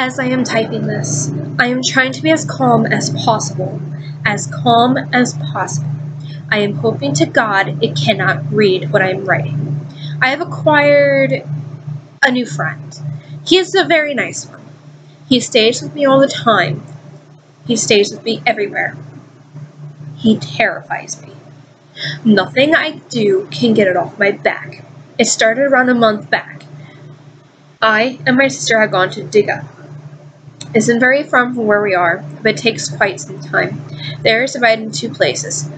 As I am typing this, I am trying to be as calm as possible. As calm as possible. I am hoping to God it cannot read what I am writing. I have acquired a new friend. He is a very nice one. He stays with me all the time. He stays with me everywhere. He terrifies me. Nothing I do can get it off my back. It started around a month back. I and my sister had gone to Diga. It isn't very far from where we are, but it takes quite some time. There is divided into two places,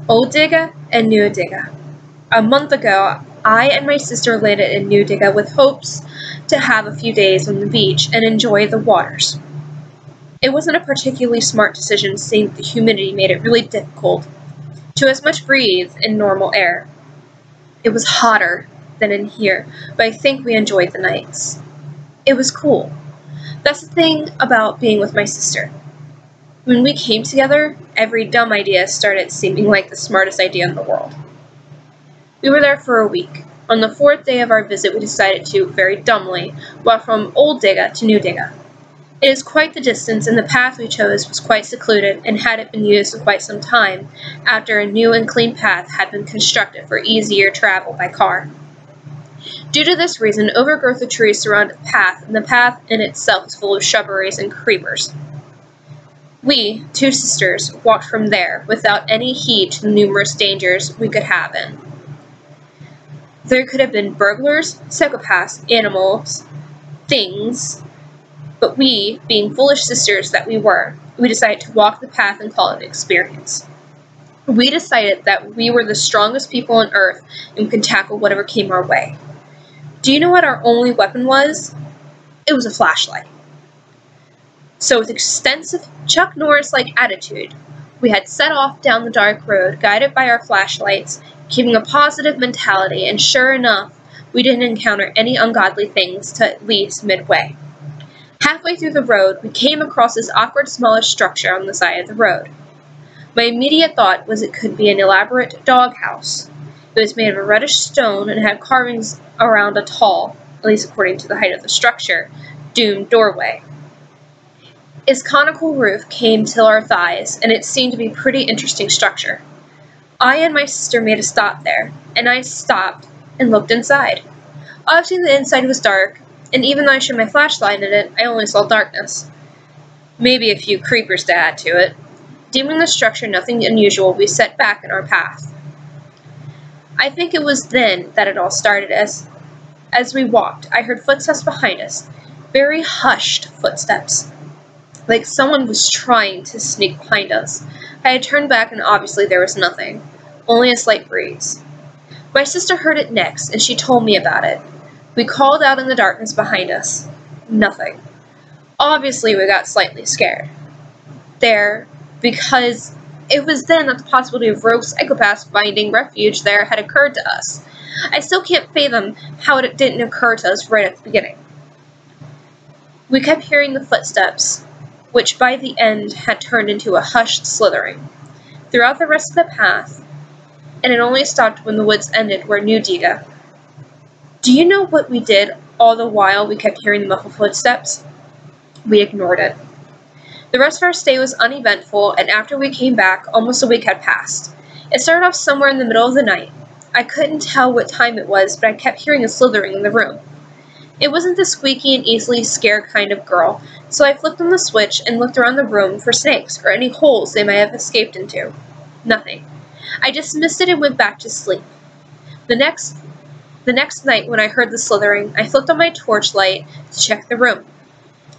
Old Diga and New Diga. A month ago, I and my sister landed in New Diga with hopes to have a few days on the beach and enjoy the waters. It wasn't a particularly smart decision, seeing the humidity made it really difficult to as much breathe in normal air. It was hotter than in here, but I think we enjoyed the nights. It was cool. That's the thing about being with my sister. When we came together, every dumb idea started seeming like the smartest idea in the world. We were there for a week. On the fourth day of our visit, we decided to, very dumbly, walk from Old Diga to New Diga. It is quite the distance, and the path we chose was quite secluded and hadn't been used for quite some time after a new and clean path had been constructed for easier travel by car. Due to this reason, overgrowth of trees surrounded the path, and the path in itself was full of shrubberies and creepers. We, two sisters, walked from there without any heed to the numerous dangers we could have in. There could have been burglars, psychopaths, animals, things, but we, being foolish sisters that we were, we decided to walk the path and call it an experience. We decided that we were the strongest people on earth and could tackle whatever came our way. Do you know what our only weapon was? It was a flashlight. So with extensive Chuck Norris-like attitude, we had set off down the dark road, guided by our flashlights, keeping a positive mentality, and sure enough, we didn't encounter any ungodly things till at least midway. Halfway through the road, we came across this awkward smallish structure on the side of the road. My immediate thought was it could be an elaborate doghouse. It was made of a reddish stone and had carvings around a tall, at least according to the height of the structure, doomed doorway. Its conical roof came till our thighs, and it seemed to be a pretty interesting structure. I and my sister made a stop there, and I stopped and looked inside. Obviously the inside was dark, and even though I shined my flashlight in it, I only saw darkness. Maybe a few creepers to add to it. Deeming the structure nothing unusual, we set back in our path. I think it was then that it all started. As we walked, I heard footsteps behind us, very hushed footsteps, like someone was trying to sneak behind us. I had turned back and obviously there was nothing, only a slight breeze. My sister heard it next, and she told me about it. We called out in the darkness behind us. Nothing. Obviously, we got slightly scared. Because it was then that the possibility of rogue psychopaths finding refuge there had occurred to us. I still can't fathom how it didn't occur to us right at the beginning. We kept hearing the footsteps, which by the end had turned into a hushed slithering, throughout the rest of the path, and it only stopped when the woods ended where New Diga. Do you know what we did all the while we kept hearing the muffled footsteps? We ignored it. The rest of our stay was uneventful, and after we came back, almost a week had passed. It started off somewhere in the middle of the night. I couldn't tell what time it was, but I kept hearing a slithering in the room. It wasn't the squeaky and easily scared kind of girl, so I flipped on the switch and looked around the room for snakes or any holes they might have escaped into. Nothing. I dismissed it and went back to sleep. The next night when I heard the slithering, I flipped on my torchlight to check the room.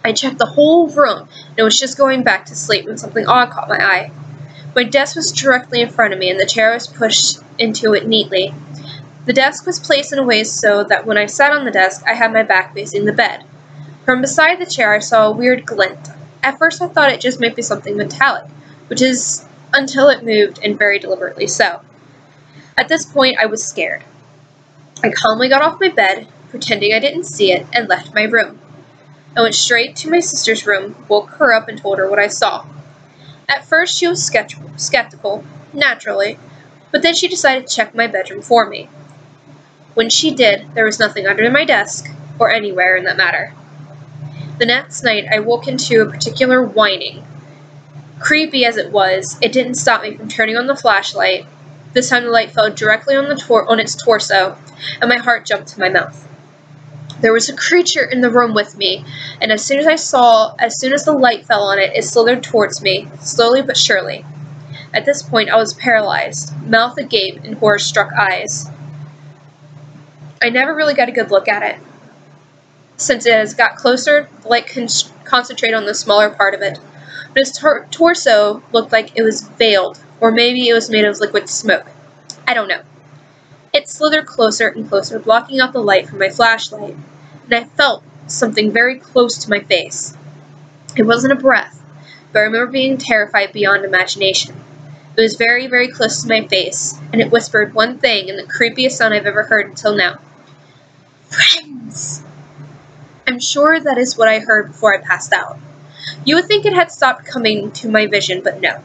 I checked the whole room, and was just going back to sleep when something odd caught my eye. My desk was directly in front of me, and the chair was pushed into it neatly. The desk was placed in a way so that when I sat on the desk, I had my back facing the bed. From beside the chair, I saw a weird glint. At first, I thought it just might be something metallic, which is until it moved, and very deliberately so. At this point, I was scared. I calmly got off my bed, pretending I didn't see it, and left my room. I went straight to my sister's room, woke her up, and told her what I saw. At first, she was skeptical, naturally, but then she decided to check my bedroom for me. When she did, there was nothing under my desk, or anywhere in that matter. The next night, I woke into a particular whining. Creepy as it was, it didn't stop me from turning on the flashlight. This time the light fell directly on its torso, and my heart jumped to my mouth. There was a creature in the room with me, and as soon as the light fell on it, it slithered towards me, slowly but surely. At this point, I was paralyzed, mouth agape and horror-struck eyes. I never really got a good look at it. Since as it got closer, the light concentrated on the smaller part of it. But his torso looked like it was veiled, or maybe it was made of liquid smoke. I don't know. It slithered closer and closer, blocking out the light from my flashlight, and I felt something very close to my face. It wasn't a breath, but I remember being terrified beyond imagination. It was very, very close to my face, and it whispered one thing in the creepiest sound I've ever heard until now. Friends! I'm sure that is what I heard before I passed out. You would think it had stopped coming to my vision, but no.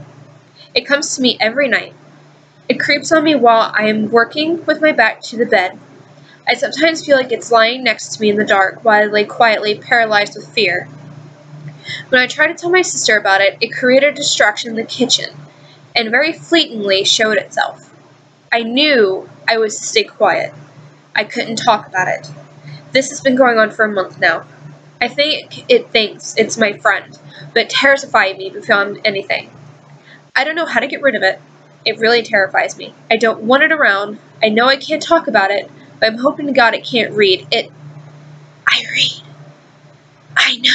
It comes to me every night. It creeps on me while I am working with my back to the bed. I sometimes feel like it's lying next to me in the dark while I lay quietly, paralyzed with fear. When I tried to tell my sister about it, it created a distraction in the kitchen, and very fleetingly showed itself. I knew I was to stay quiet. I couldn't talk about it. This has been going on for a month now. I think it thinks it's my friend, but it terrified me beyond anything. I don't know how to get rid of it. It really terrifies me. I don't want it around. I know I can't talk about it, but I'm hoping to God it can't read. I read. I know.